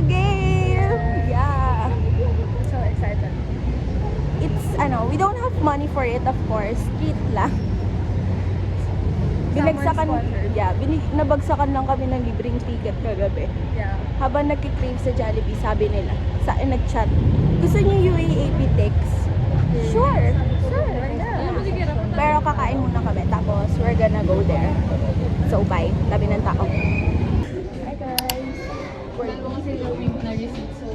game! Yeah. So excited. It's, we don't have money for it, of course. Treat lang. Binagsakan, sponsored. yeah, nabagsakan lang kami ng libreng ticket kagabi. Yeah. Habang nagkikrave sa Jollibee, sabi nila, nag-chat, gusto niyo UAAP tics? Sure. Sure. Sige na. Pero kakain muna kami, tapos we're gonna go there. So, bye. Tabi ng tao. Hi guys. Wala ko kasi gawin ko na receipt, so...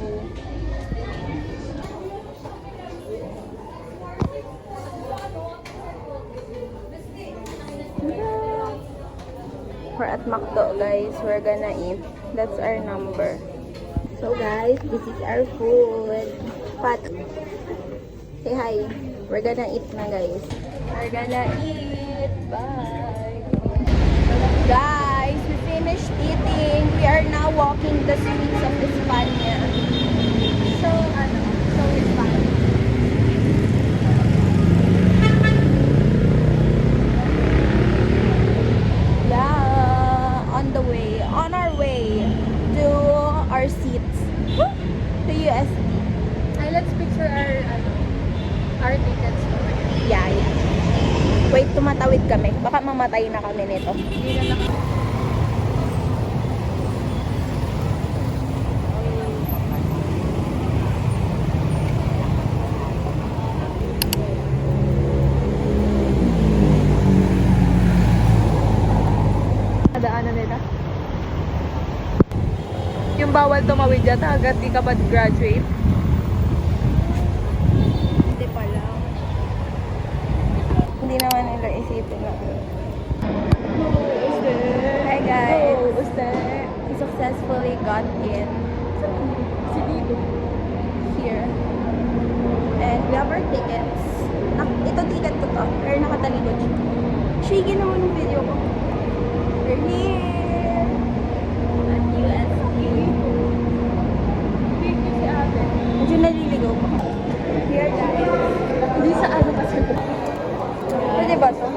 We're at McDo, guys. We're gonna eat. That's our number. So, guys, this is our food. Pat, say hi. We're gonna eat na, guys. We're gonna eat. Bye. Guys, we finished eating. We are now walking the streets of España. So it's fun. Yeah, on our way to our seats. To UST. Ay, let's picture our tickets. Yeah. Wait, tumatawid kami. Baka mamatay na kami nito. Hindi na lang. Nadaanan nila. Yung bawal tumawid yata agad di ka pa graduate. Hindi pala. Hindi naman nila isipin na. Hi guys. We successfully got in Si Dito. here. And we have our tickets. Ito ticket ko to. Pero nakatalikod siya. Shiggy naman yung video ko. We're here. At UST. Hindi si ate. Medyo naliligaw pa. Here guys. Hindi sa ano kasi. Pwede ba to?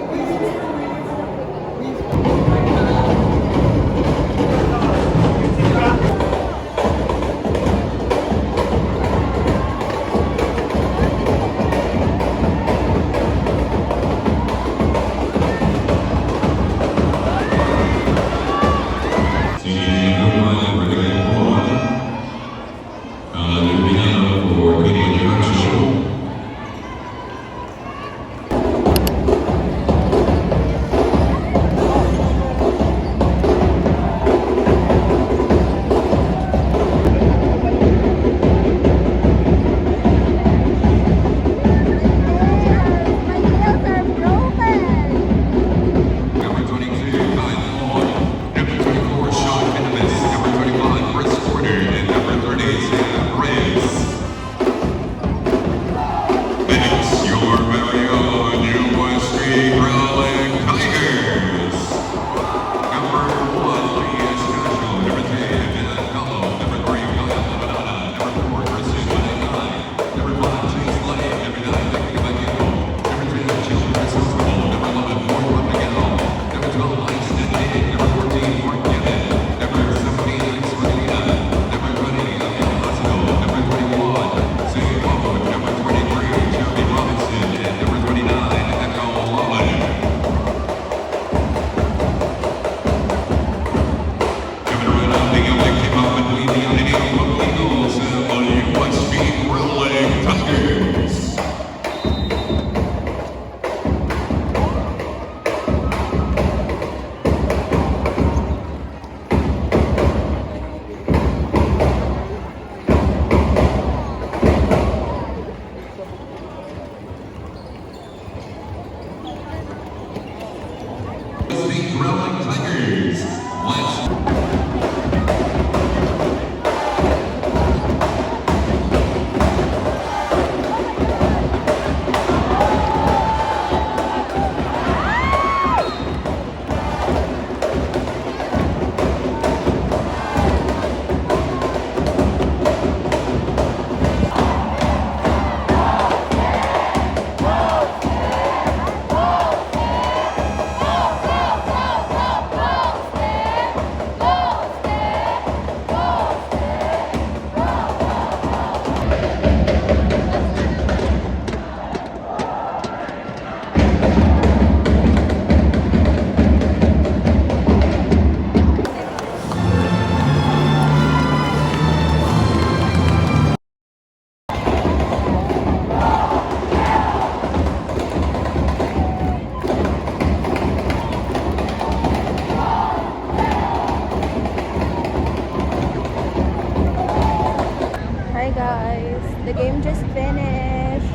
The game just finished.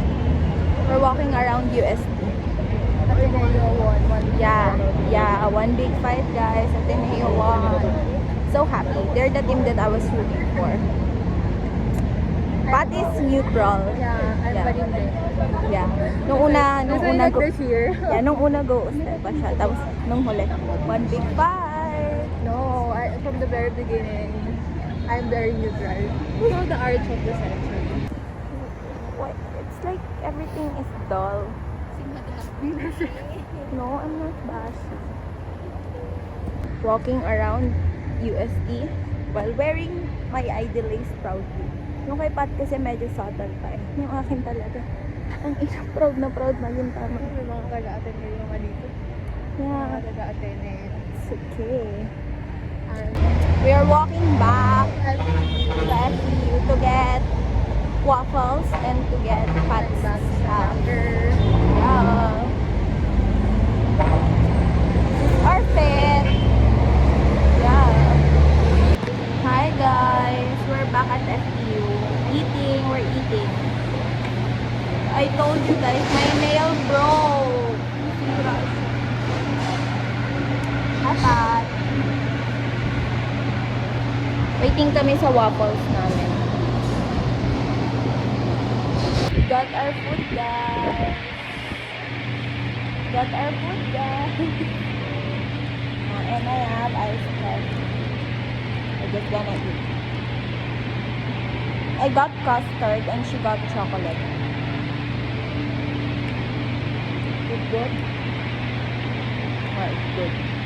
We're walking around UST. Ateneo won. Yeah, one big fight, guys. Ateneo won. So happy. They're the team that I was rooting for. Pat is neutral. Yeah, I'm Yeah. Barinde. Yeah. Nung una go. this year. Yeah, nung una go step pa siya. Tapos nung huli, one big fight. No, from the very beginning, I'm very neutral. So the arch of the center. What? It's like everything is dull. No, I'm not bashing. Walking around UST while wearing my ID lace proudly. Yung kay Pat kasi medyo subtle pa eh. Yung akin talaga. Ang ina, proud na proud maging tama. May mga taga-Ateneo yung mga dito. Mga Yeah, taga-Ateneo. it's okay. And We are walking back to the FU to get waffles and to get Pat's stuff. Yeah. Our fit. Yeah. Hi guys, we're back at FU. We're eating. I told you guys, my nail broke. Apat. Waiting kami sa waffles namin. Got our food, guys. And I have ice cream. I'm just gonna eat. I got custard and she got chocolate. It's good? Oh, it's good.